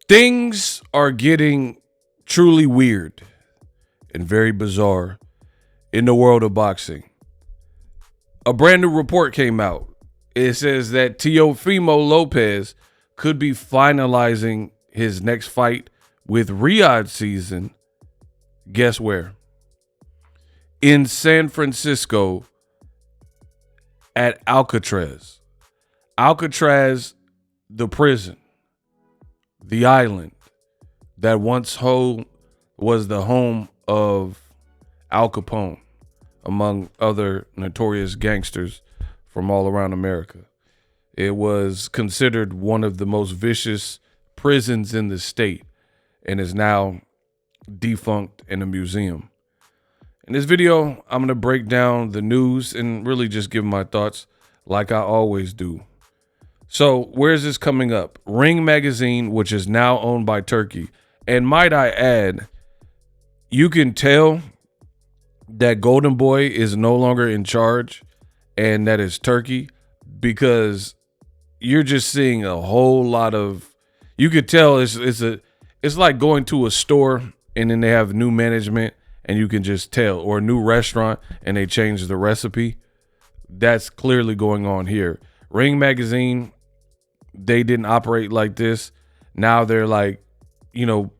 Things are getting truly weird and very bizarre in the world of boxing. A brand new report came out. It says that Teofimo Lopez could be finalizing his next fight with Riyadh season. Guess where? In San Francisco at Alcatraz. Alcatraz, the prison, the island that once was the home of Al Capone, among other notorious gangsters from all around America. It was considered one of the most vicious prisons in the state and is now defunct in a museum. In this video, I'm going to break down the news and really just give my thoughts like I always do. So where's this coming up? Ring Magazine, which is now owned by Turkey. And might I add, you can tell that Golden Boy is no longer in charge and that is Turkey, because you're just seeing a whole lot of, you could tell it's like going to a store and then they have new management and you can just tell, or a new restaurant and they change the recipe. That's clearly going on here. Ring Magazine, they didn't operate like this. Now they're like,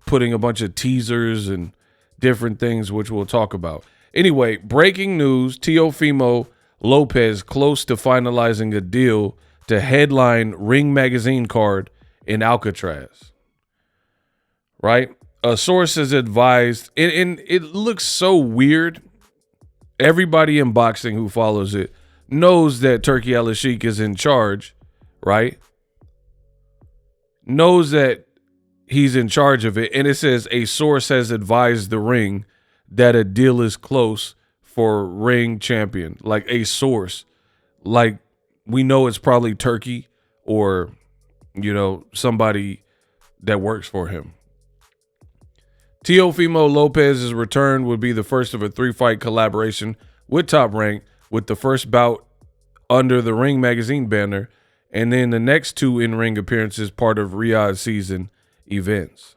putting a bunch of teasers and different things, which we'll talk about. Anyway, breaking news, Teofimo Lopez close to finalizing a deal to headline Ring Magazine card in Alcatraz. Right? A source has advised, and it looks so weird. Everybody in boxing who follows it knows that Turki Al-Sheikh is in charge, right? Knows that he's in charge of it. And it says a source has advised the ring that a deal is close for ring champion. Like a source. Like we know it's probably Turkey or, somebody that works for him. Teofimo Lopez's return would be the first of a 3-fight collaboration with Top Rank, with the first bout under the Ring Magazine banner, and then the next 2 in-ring appearances part of Riyadh season events.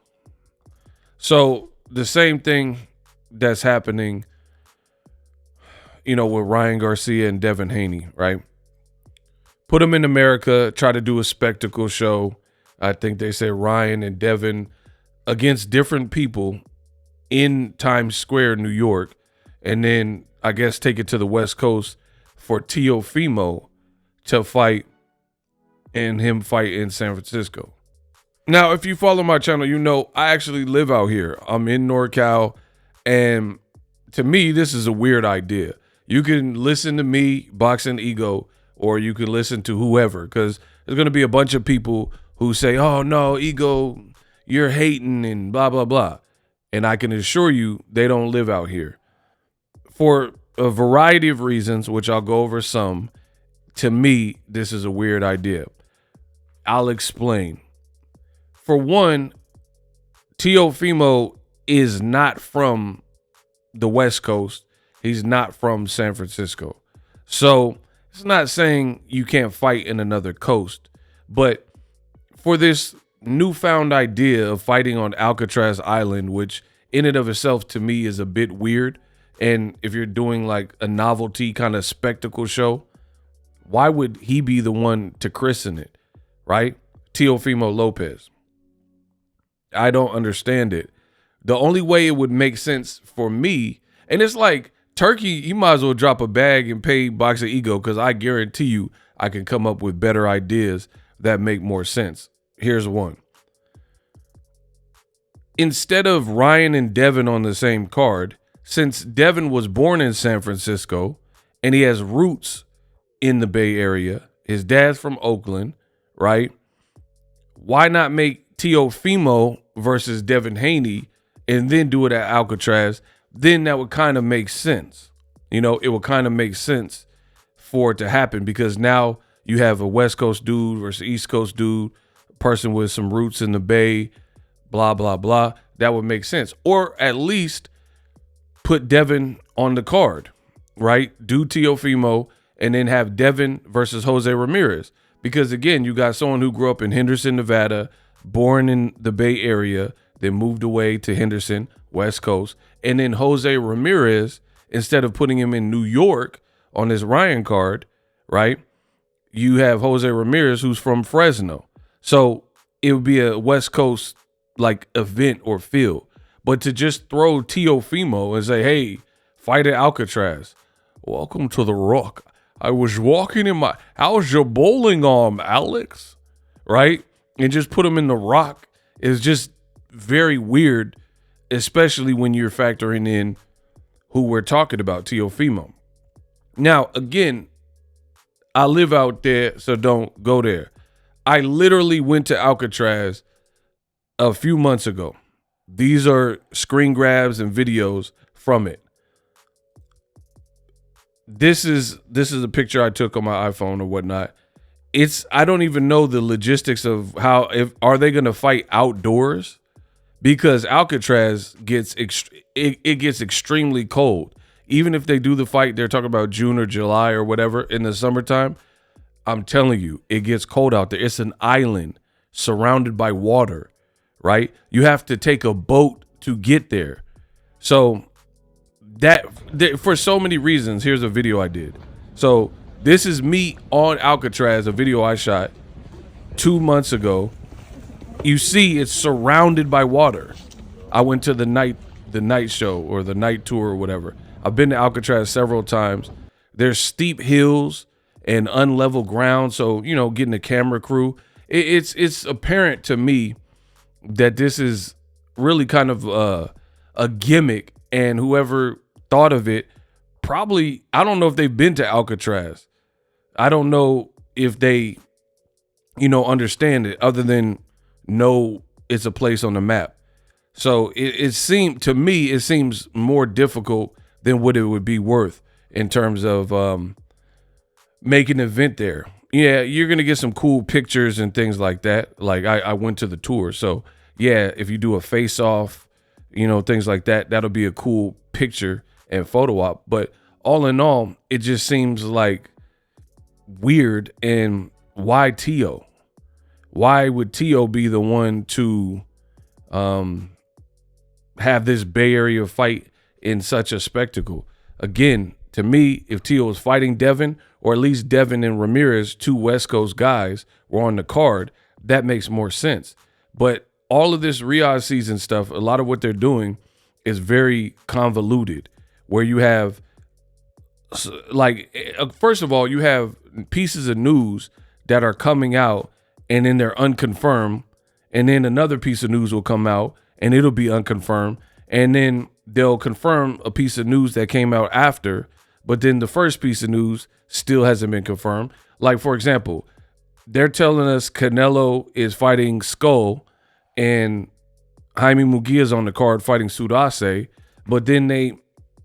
So the same thing that's happening, with Ryan Garcia and Devin Haney, right? Put them in America, try to do a spectacle show. I think they say Ryan and Devin against different people in Times Square, New York, and then I guess take it to the West Coast for Teofimo to fight and him fight in San Francisco. Now, if you follow my channel, I actually live out here. I'm in NorCal, and to me, this is a weird idea. You can listen to me, Boxing Ego, or you can listen to whoever, because there's going to be a bunch of people who say, oh, no, Ego, you're hating and blah, blah, blah. And I can assure you they don't live out here. For a variety of reasons, which I'll go over some, to me, this is a weird idea. I'll explain. For one, Teofimo is not from the West Coast. He's not from San Francisco. So it's not saying you can't fight in another coast. But for this newfound idea of fighting on Alcatraz Island, which in and of itself to me is a bit weird, and if you're doing like a novelty kind of spectacle show, why would he be the one to christen it, right? Teofimo Lopez. I don't understand it. The only way it would make sense for me, and it's like Turkey, you might as well drop a bag and pay Boxing Ego, because I guarantee you I can come up with better ideas that make more sense. Here's one. Instead of Ryan and Devin on the same card, since Devin was born in San Francisco and he has roots in the Bay Area, his dad's from Oakland, right? Why not make Teofimo versus Devin Haney and then do it at Alcatraz? Then that would kind of make sense. It would kind of make sense for it to happen, because now you have a West Coast dude versus East Coast dude, person with some roots in the Bay, blah, blah, blah. That would make sense. Or at least put Devin on the card, right? Do Teofimo and then have Devin versus Jose Ramirez. Because again, you got someone who grew up in Henderson, Nevada, born in the Bay Area, then moved away to Henderson, West Coast. And then Jose Ramirez, instead of putting him in New York on his Ryan card, right? You have Jose Ramirez, who's from Fresno. So it would be a West Coast like event or field. But to just throw Teofimo and say, hey, fight at Alcatraz. Welcome to the Rock. I was walking in my, how's your bowling arm, Alex? Right? And just put him in the Rock is just very weird, especially when you're factoring in who we're talking about, Teofimo. Now, again, I live out there, so don't go there. I literally went to Alcatraz a few months ago. These are screen grabs and videos from it. This is a picture I took on my iPhone or whatnot. I don't even know the logistics of are they going to fight outdoors? Because Alcatraz gets extremely cold. Even if they do the fight, they're talking about June or July or whatever in the summertime. I'm telling you, it gets cold out there. It's an island surrounded by water, right? You have to take a boat to get there. So for so many reasons, here's a video I did. So this is me on Alcatraz, a video I shot 2 months ago. You see it's surrounded by water. I went to the night show or the night tour or whatever. I've been to Alcatraz several times. There's steep hills and unlevel ground. So, you know, getting a camera crew, it's apparent to me that this is really kind of a gimmick, and whoever thought of it probably, I don't know if they've been to Alcatraz. I don't know if they, you know, understand it other than know it's a place on the map. So it seemed to me, it seems more difficult than what it would be worth in terms of making an event there. Yeah, you're going to get some cool pictures and things like that. Like I went to the tour. So yeah, if you do a face off, you know, things like that, that'll be a cool picture and photo op. But all in all, it just seems like weird. And why Teo? Why would Teo be the one to have this Bay Area fight in such a spectacle? Again, to me, if Teo was fighting Devin, or at least Devin and Ramirez, two West Coast guys, were on the card, that makes more sense. But all of this Riyadh season stuff, a lot of what they're doing is very convoluted, where you have, like, first of all, you have pieces of news that are coming out and then they're unconfirmed. And then another piece of news will come out and it'll be unconfirmed. And then they'll confirm a piece of news that came out after, but then the first piece of news still hasn't been confirmed. Like, for example, they're telling us Canelo is fighting Skull and Jaime Munguia's on the card fighting Sudase. But then way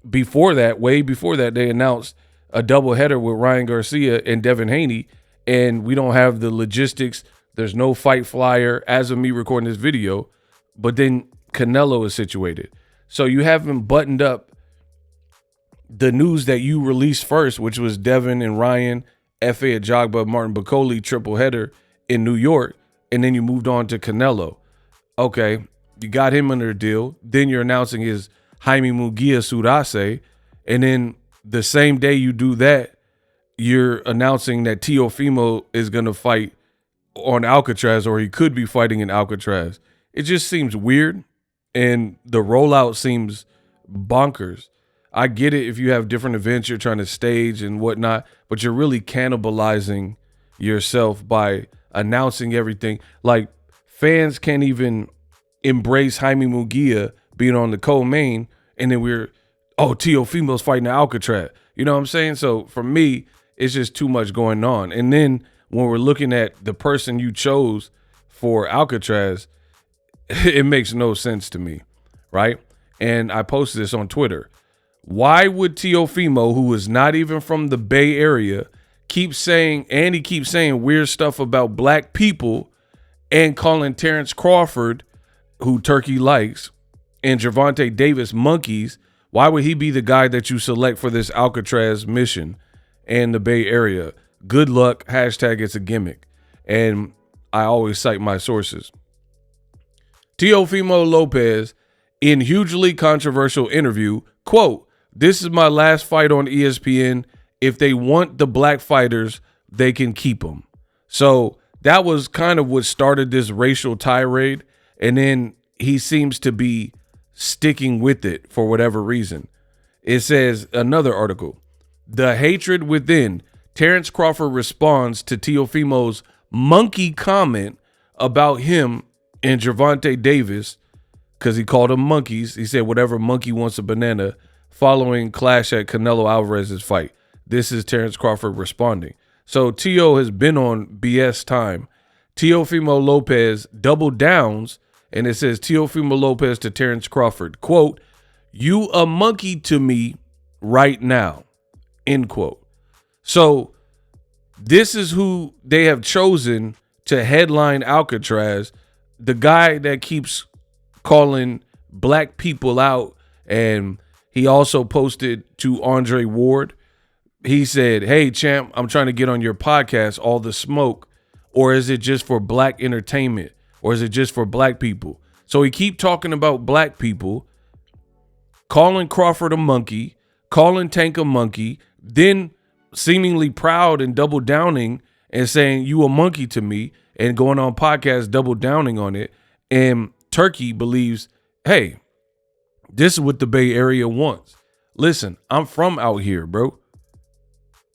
before that, they announced a doubleheader with Ryan Garcia and Devin Haney, and we don't have the logistics. There's no fight flyer as of me recording this video, but then Canelo is situated. So you haven't buttoned up the news that you released first, which was Devin and Ryan, F.A. Ajagba, Martin Bacoli triple header in New York, and then you moved on to Canelo. Okay, you got him under a deal. Then you're announcing his Jaime Munguia Sudase, and then the same day you do that, you're announcing that Teofimo is going to fight on Alcatraz, or he could be fighting in Alcatraz. It just seems weird, and the rollout seems bonkers. I get it if you have different events you're trying to stage and whatnot, but you're really cannibalizing yourself by announcing everything. Like, fans can't even embrace Jaime Munguia being on the co-main, and then Teofimo's fighting Alcatraz. You know what I'm saying? So for me, it's just too much going on. And then when we're looking at the person you chose for Alcatraz, it makes no sense to me, right? And I posted this on Twitter. Why would Teofimo, who is not even from the Bay Area, keep saying weird stuff about black people and calling Terrence Crawford, who Turkey likes, and Gervonta Davis monkeys? Why would he be the guy that you select for this Alcatraz mission and the Bay Area? Good luck. Hashtag it's a gimmick. And I always cite my sources. Teofimo Lopez, in hugely controversial interview, quote, "This is my last fight on ESPN. If they want the black fighters, they can keep them." So that was kind of what started this racial tirade. And then he seems to be sticking with it for whatever reason. It says, another article, "The hatred within. Terrence Crawford responds to Teofimo's monkey comment about him and Gervonta Davis," because he called them monkeys. He said, "Whatever monkey wants a banana," following clash at Canelo Alvarez's fight. This is Terrence Crawford responding. So Teo has been on BS time. Teofimo Lopez double downs, and it says Teofimo Lopez to Terrence Crawford, quote, "You a monkey to me right now," end quote. So this is who they have chosen to headline Alcatraz, the guy that keeps calling black people out. And he also posted to Andre Ward. He said, "Hey, champ, I'm trying to get on your podcast, All the Smoke. Or is it just for black entertainment? Or is it just for black people?" So he keep talking about black people, calling Crawford a monkey, calling Tank a monkey, then seemingly proud and double downing and saying, "You a monkey to me," and going on podcast double downing on it. And Turkey believes, hey, this is what the Bay Area wants. Listen, I'm from out here, bro.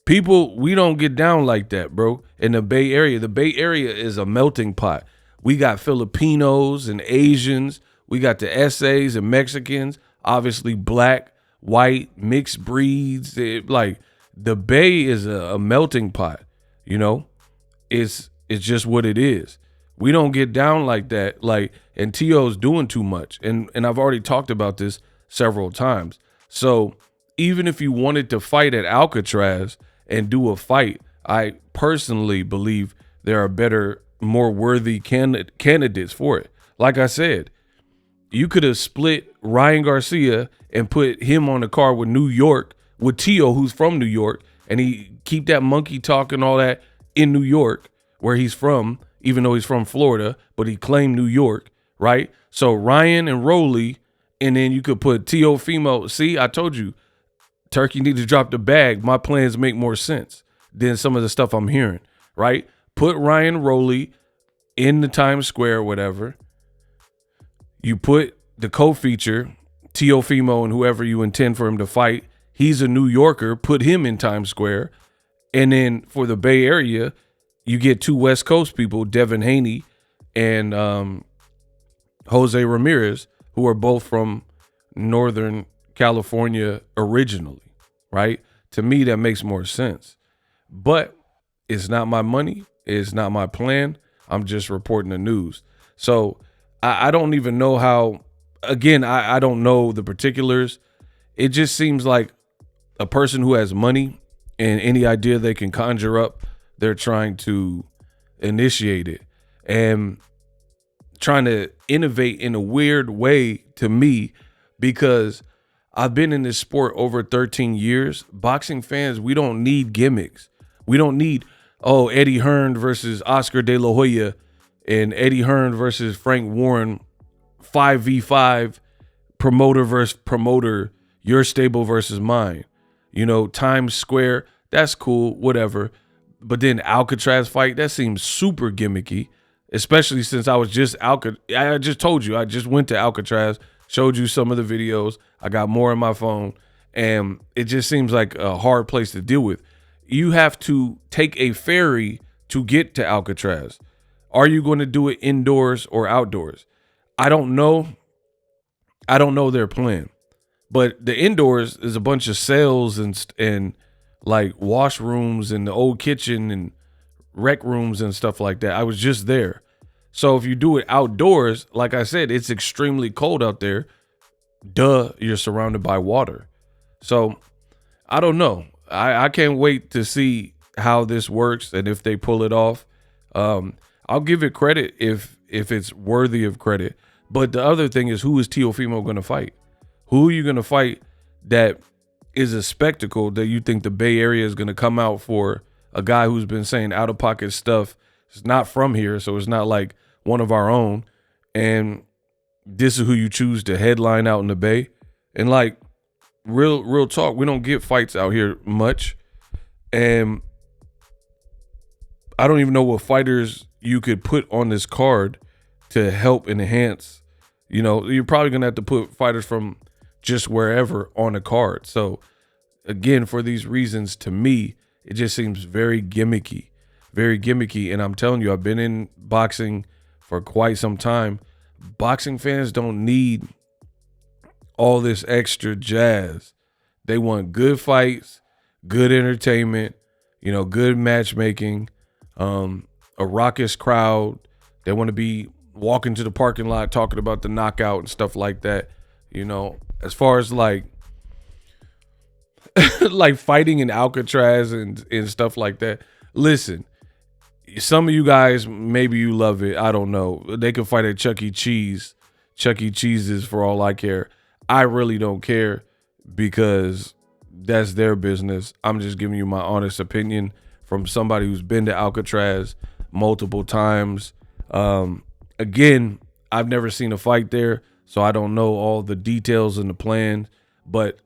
People, we don't get down like that, bro. In the Bay Area is a melting pot. We got Filipinos and Asians. We got the essays and Mexicans, obviously black, white, mixed breeds. Like the Bay is a melting pot, you know. It's just what it is. We don't get down like that. Like, and T.O.'s doing too much. And I've already talked about this several times. So even if you wanted to fight at Alcatraz and do a fight, I personally believe there are better, more worthy candidates for it. Like I said, you could have split Ryan Garcia and put him on the card with New York, with T.O., who's from New York, and he keep that monkey talk and all that in New York, where he's from, even though he's from Florida, but he claimed New York, right? So Ryan and Rolly, and then you could put Teofimo. See, I told you, Turkey need to drop the bag. My plans make more sense than some of the stuff I'm hearing, right? Put Ryan Roley in the Times Square or whatever. You put the co-feature, Teofimo, and whoever you intend for him to fight. He's a New Yorker. Put him in Times Square. And then for the Bay Area, you get two West Coast people, Devin Haney and Jose Ramirez, who are both from Northern California originally, right? To me, that makes more sense. But it's not my money. It's not my plan. I'm just reporting the news. So I don't even know how, again, I don't know the particulars. It just seems like a person who has money and any idea they can conjure up, they're trying to initiate it and trying to innovate in a weird way to me, because I've been in this sport over 13 years. Boxing fans, we don't need gimmicks. We don't need, oh, Eddie Hearn versus Oscar De La Hoya and Eddie Hearn versus Frank Warren, 5v5, promoter versus promoter, your stable versus mine. You know, Times Square, that's cool, whatever. But then Alcatraz fight, that seems super gimmicky, especially since I just told you, I just went to Alcatraz, showed you some of the videos. I got more on my phone, and it just seems like a hard place to deal with. You have to take a ferry to get to Alcatraz. Are you going to do it indoors or outdoors? I don't know. I don't know their plan. But the indoors is a bunch of cells and like washrooms and the old kitchen and rec rooms and stuff like that. I was just there. So if you do it outdoors, like I said, it's extremely cold out there. Duh, you're surrounded by water. So I don't know. I can't wait to see how this works and if they pull it off. I'll give it credit if it's worthy of credit. But the other thing is, who is Teofimo going to fight? Who are you going to fight that is a spectacle that you think the Bay Area is going to come out for? A guy who's been saying out-of-pocket stuff. It's not from here, so it's not like one of our own. And this is who you choose to headline out in the Bay. And like real talk, we don't get fights out here much. And I don't even know what fighters you could put on this card to help enhance. You know, you're probably going to have to put fighters from just wherever on a card. So again, for these reasons, to me, it just seems very gimmicky, very gimmicky. And I'm telling you, I've been in boxing for quite some time. Boxing fans don't need all this extra jazz. They want good fights, good entertainment, you know, good matchmaking, a raucous crowd. They want to be walking to the parking lot talking about the knockout and stuff like that. You know, as far as like like fighting in Alcatraz and stuff like that. Listen, some of you guys, maybe you love it. I don't know. They can fight at Chuck E. Cheese's for all I care. I really don't care because that's their business. I'm just giving you my honest opinion from somebody who's been to Alcatraz multiple times. Again, I've never seen a fight there, so I don't know all the details and the plan, but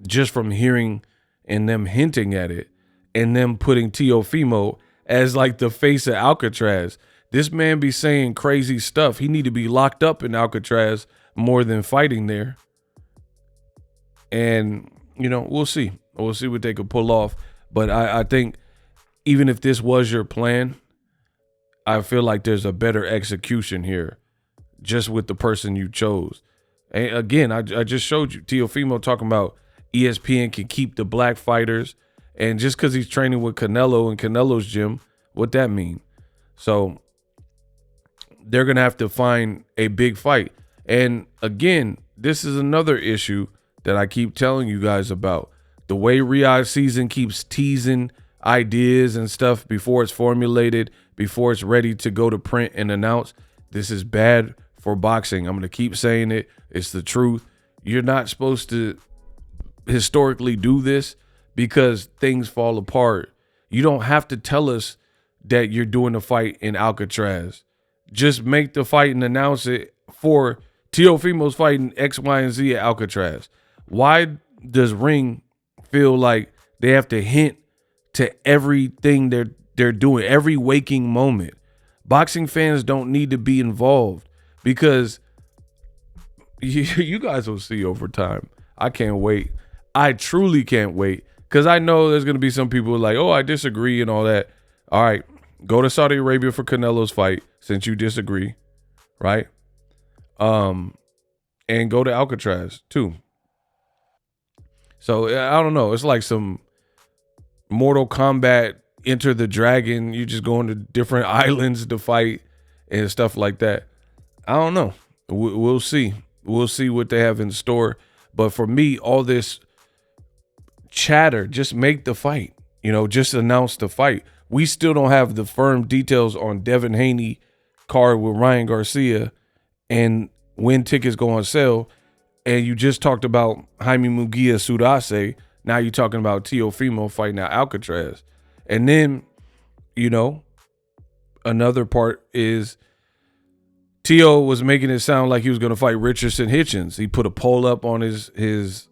just from hearing and them hinting at it and them putting Teofimo as like the face of Alcatraz, this man be saying crazy stuff. He need to be locked up in Alcatraz more than fighting there. And, you know, we'll see. We'll see what they could pull off. But I think even if this was your plan, I feel like there's a better execution here just with the person you chose. And again, I just showed you Teofimo talking about ESPN can keep the black fighters. And just because he's training with Canelo in Canelo's gym, what that mean? So they're going to have to find a big fight. And again, this is another issue that I keep telling you guys about. The way Riyadh season keeps teasing ideas and stuff before it's formulated, before it's ready to go to print and announce. This is bad for boxing. I'm going to keep saying it. It's the truth. You're not supposed to historically do this because things fall apart. You don't have to tell us that you're doing a fight in Alcatraz. Just make the fight and announce it for Teofimo's fighting X, Y, and Z at Alcatraz. Why does Ring feel like they have to hint to everything they're doing, every waking moment? Boxing fans don't need to be involved because you guys will see over time. I can't wait. I truly can't wait because I know there's going to be some people like, oh, I disagree and all that. All right, go to Saudi Arabia for Canelo's fight since you disagree, right? And go to Alcatraz too. So I don't know. It's like some Mortal Kombat Enter the Dragon. You just going to different islands to fight and stuff like that. I don't know. We'll see. We'll see what they have in store. But for me, all this chatter, just make the fight. You know, just announce the fight. We still don't have the firm details on Devin Haney card with Ryan Garcia and when tickets go on sale. And you just talked about Jaime Munguia Sudase. Now you're talking about Teofimo fighting out Alcatraz. And then, you know, another part is Teo was making it sound like he was going to fight Richardson Hitchens. He put a poll up on his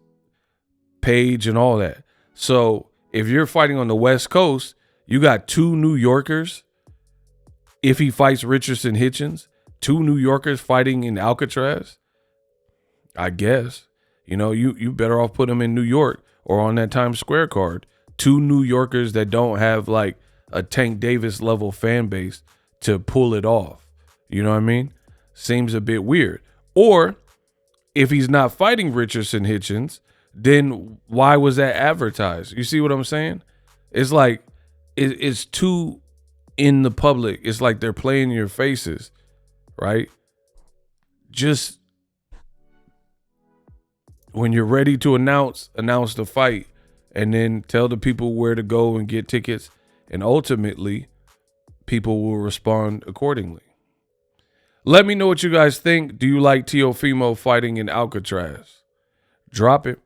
page and all that. So if you're fighting on the West Coast, you got two New Yorkers. If he fights Richardson Hitchens, two New Yorkers fighting in Alcatraz. I guess, you know, you better off put them in New York or on that Times Square card. Two New Yorkers that don't have like a Tank Davis level fan base to pull it off. You know what I mean? Seems a bit weird. Or if he's not fighting Richardson Hitchens, then why was that advertised? You see what I'm saying? It's like it's too in the public. It's like they're playing in your faces, right? Just when you're ready to announce the fight and then tell the people where to go and get tickets. And ultimately, people will respond accordingly. Let me know what you guys think. Do you like Teofimo fighting in Alcatraz? Drop it.